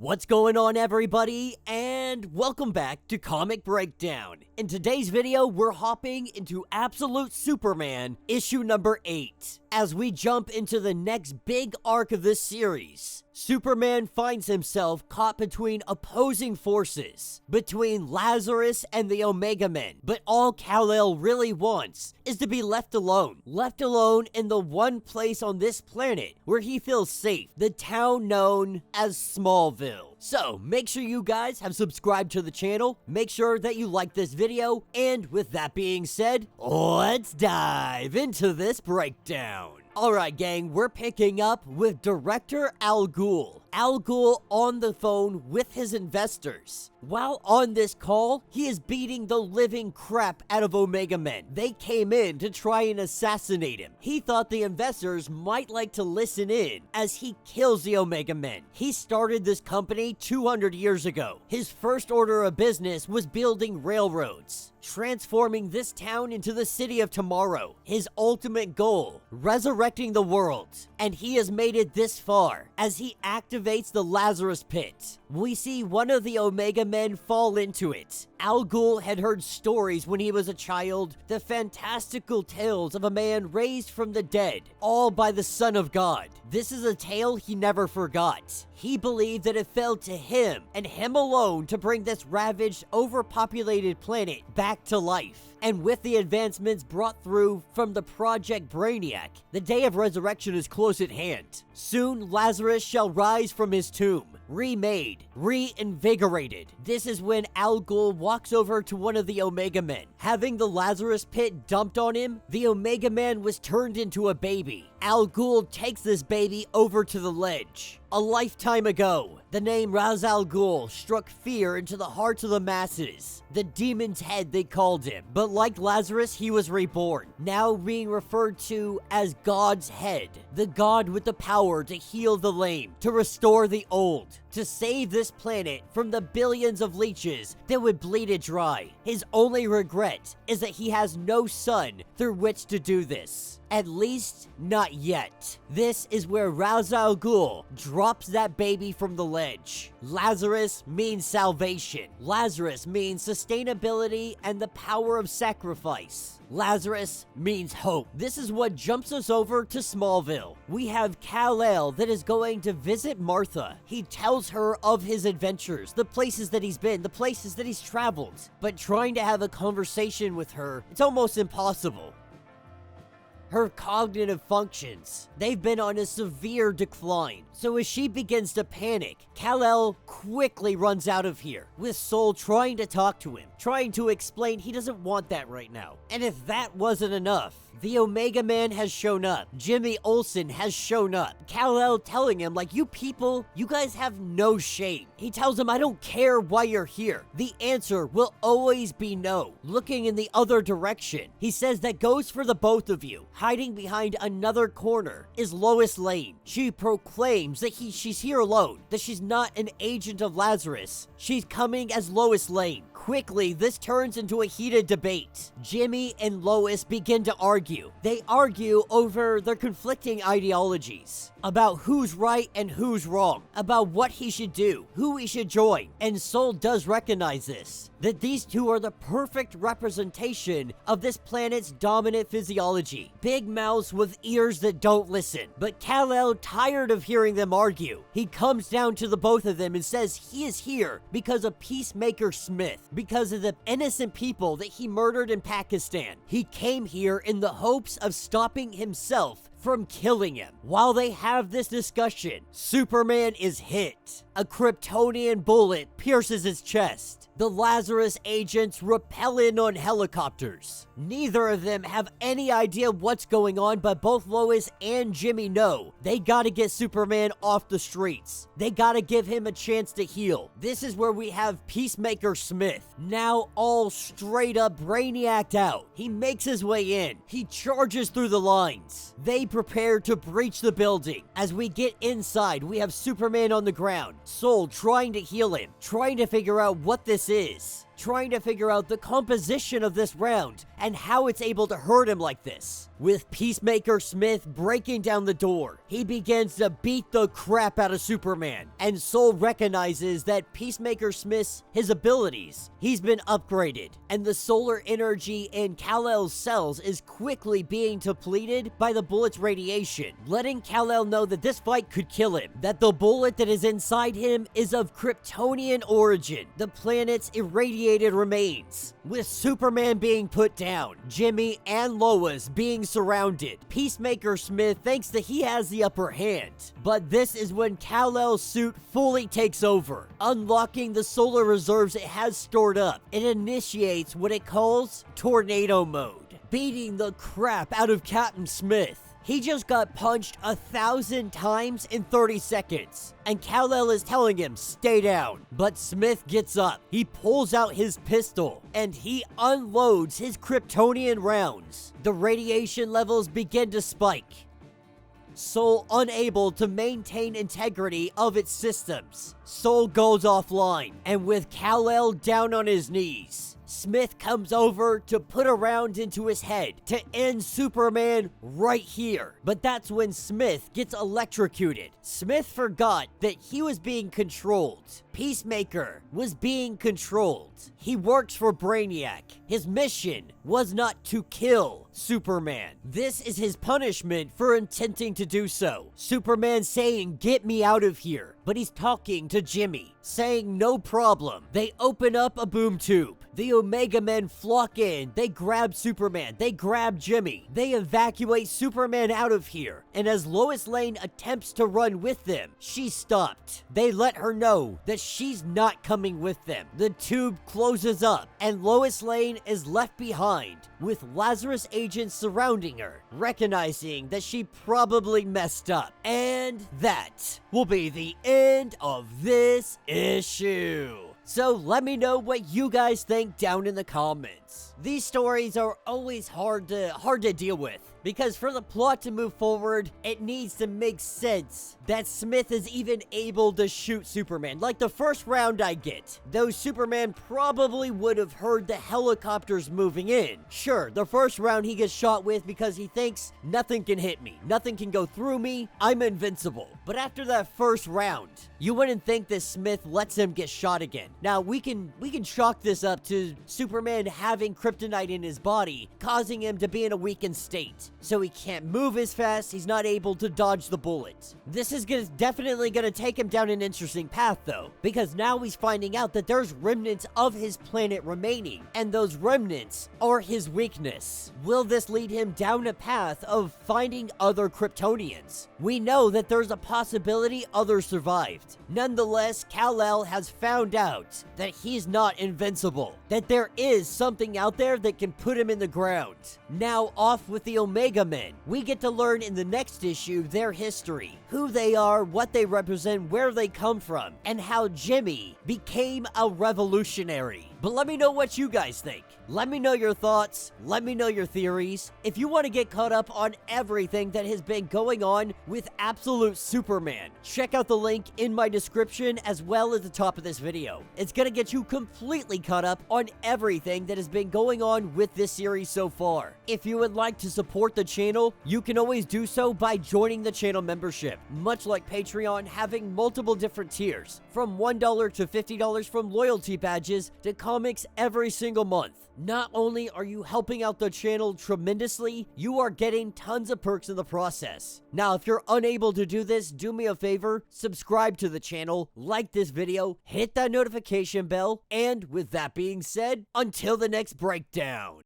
What's going on, everybody, and welcome back to Comic Breakdown. In today's video, we're hopping into Absolute Superman issue number 8. As we jump into the next big arc of this series, Superman finds himself caught between opposing forces, between Lazarus and the Omega Men, but all Kal-El really wants is to be left alone in the one place on this planet where he feels safe, the town known as Smallville. So, make sure you guys have subscribed to the channel, make sure that you like this video, and with that being said, let's dive into this breakdown. Alright gang, we're picking up with director Al Ghul. Al Ghul on the phone with his investors. While on this call, he is beating the living crap out of Omega Men. They came in to try and assassinate him. He thought the investors might like to listen in as he kills the Omega Men. He started this company 200 years ago. His first order of business was building railroads, transforming this town into the city of tomorrow. His ultimate goal, resurrecting the world. And he has made it this far as he activates the Lazarus Pit. We see one of the Omega Men fall into it. Al Ghul had heard stories when he was a child, the fantastical tales of a man raised from the dead, all by the Son of God. This is a tale he never forgot. He believed that it fell to him, and him alone, to bring this ravaged, overpopulated planet back to life. And with the advancements brought through from the Project Brainiac, the day of resurrection is close at hand. Soon Lazarus shall rise from his tomb, remade, reinvigorated. This is when Al Ghul walks over to one of the Omega Men. Having the Lazarus Pit dumped on him, the Omega Man was turned into a baby. Al Ghul takes this baby over to the ledge. A lifetime ago, the name Ra's al Ghul struck fear into the hearts of the masses. The demon's head, they called him. But like Lazarus, he was reborn, now being referred to as God's head. The God with the power to heal the lame, to restore the old, to save this planet from the billions of leeches that would bleed it dry. His only regret is that he has no son through which to do this. At least, not yet. This is where Ra's al Ghul drops that baby from the ledge. Lazarus means salvation. Lazarus means sustainability and the power of sacrifice. Lazarus means hope. This is what jumps us over to Smallville. We have Kal-El that is going to visit Martha. He tells her of his adventures, the places that he's been, the places that he's traveled. But trying to have a conversation with her, it's almost impossible. Her cognitive functions, they've been on a severe decline. So as she begins to panic, Kal-El quickly runs out of here, with Sol trying to talk to him, trying to explain he doesn't want that right now. And if that wasn't enough, the Omega Man has shown up. Jimmy Olsen has shown up. Kal-El telling him, like, you people, you guys have no shame. He tells him, I don't care why you're here. The answer will always be no. Looking in the other direction, he says that goes for the both of you. Hiding behind another corner is Lois Lane. She proclaims that she's here alone, that she's not an agent of Lazarus. She's coming as Lois Lane. Quickly, this turns into a heated debate. Jimmy and Lois begin to argue. They argue over their conflicting ideologies, about who's right and who's wrong, about what he should do, who he should join. And Sol does recognize this, that these two are the perfect representation of this planet's dominant physiology. Big mouths with ears that don't listen. But Kal-El, tired of hearing them argue, he comes down to the both of them and says he is here because of Peacemaker Smith, because of the innocent people that he murdered in Pakistan. He came here in the hopes of stopping himself from killing him. While they have this discussion, Superman is hit. A Kryptonian bullet pierces his chest. The Lazarus agents rappel in on helicopters. Neither of them have any idea what's going on, but both Lois and Jimmy know they gotta get Superman off the streets. They gotta give him a chance to heal. This is where we have Peacemaker Smith, now all straight up brainiaced out. He makes his way in. He charges through the lines. They prepare to breach the building. As we get inside, we have Superman on the ground, Sol trying to heal him, trying to figure out what this is. trying to figure out the composition of this round and how it's able to hurt him like this. With Peacemaker Smith breaking down the door, he begins to beat the crap out of Superman, and Soul recognizes that Peacemaker Smith's his abilities, he's been upgraded, and the solar energy in Kal-El's cells is quickly being depleted by the bullet's radiation, letting Kal-El know that this fight could kill him, that the bullet that is inside him is of Kryptonian origin, the planet's irradiated remains. With Superman being put down, Jimmy and Lois being surrounded, Peacemaker Smith thinks that he has the upper hand. But this is when Kal-El's suit fully takes over, unlocking the solar reserves it has stored up. It initiates what it calls Tornado Mode, beating the crap out of Captain Smith. He just got punched 1,000 times in 30 seconds, and Kal-El is telling him, stay down. But Smith gets up, he pulls out his pistol, and he unloads his Kryptonian rounds. The radiation levels begin to spike. Soul unable to maintain integrity of its systems. Soul goes offline, and with Kal-El down on his knees, Smith comes over to put a round into his head to end Superman right here. But that's when Smith gets electrocuted. Smith forgot that he was being controlled. Peacemaker was being controlled. He works for Brainiac. His mission was not to kill Superman. This is his punishment for intending to do so. Superman saying, get me out of here. But he's talking to Jimmy, saying no problem. They open up a boom tube. The Omega Men flock in. They grab Superman. They grab Jimmy. They evacuate Superman out of here. And as Lois Lane attempts to run with them, she's stopped. They let her know that she's not coming with them. The tube closes up, and Lois Lane is left behind with Lazarus agents surrounding her, recognizing that she probably messed up. And that will be the end of this issue. So let me know what you guys think down in the comments. These stories are always hard to deal with, because for the plot to move forward, it needs to make sense that Smith is even able to shoot Superman. Like the first round I get, though Superman probably would have heard the helicopters moving in. Sure, the first round he gets shot with because he thinks nothing can hit me, nothing can go through me, I'm invincible. But after that first round, you wouldn't think that Smith lets him get shot again. Now we can chalk this up to Superman having kryptonite in his body, causing him to be in a weakened state. So he can't move as fast, he's not able to dodge the bullets. This is definitely gonna take him down an interesting path though, because now he's finding out that there's remnants of his planet remaining, and those remnants are his weakness. Will this lead him down a path of finding other Kryptonians? We know that there's a possibility others survived. Nonetheless, Kal-El has found out that he's not invincible, that there is something out there that can put him in the ground. Now off with the Omega Men. We get to learn in the next issue their history, who they are, what they represent, where they come from, and how Jimmy became a revolutionary. But let me know what you guys think. Let me know your thoughts. Let me know your theories. If you want to get caught up on everything that has been going on with Absolute Superman, check out the link in my description as well as the top of this video. It's going to get you completely caught up on everything that has been going on with this series so far. If you would like to support the channel, you can always do so by joining the channel membership. Much like Patreon, having multiple different tiers, from $1 to $50 from loyalty badges to comics every single month. Not only are you helping out the channel tremendously, you are getting tons of perks in the process. Now, if you're unable to do this, do me a favor, subscribe to the channel, like this video, hit that notification bell, and with that being said, until the next breakdown.